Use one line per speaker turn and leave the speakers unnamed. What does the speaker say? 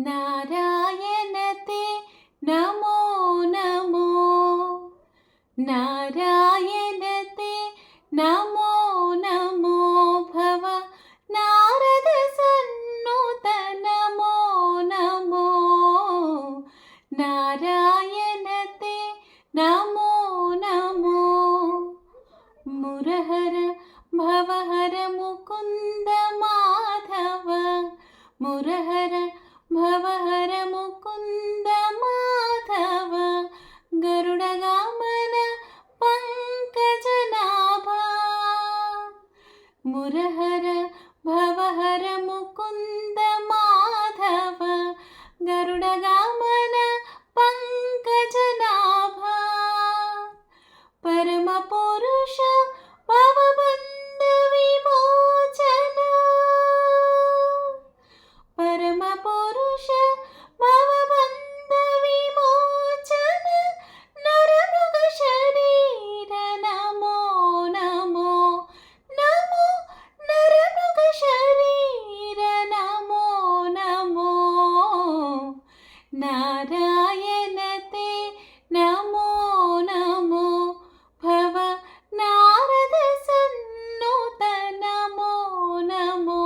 नारायण ते नमो नमो, नारायण ते नमो नमो, भव नारद सन्नुत नमो नमो, नारायण ते नमो नमो। मुरहर भवहर मुकुंद माधव, मुरहर भवहर मुकुंद माधव, गरुडगमन पंकजनाभा, मुरहर भवहर मुकुंद माधव, गरुडगमन पंकजनाभा, परम पुरुष भवबंध विमोचन, परम पुरुष भवबंध विमोचन, नरमृग शरीर नमो नमो नमो, नरमृग शरीर नमो नमो, नारायण ते नमो नमो, भव नारद सन्नुत नमो नमो,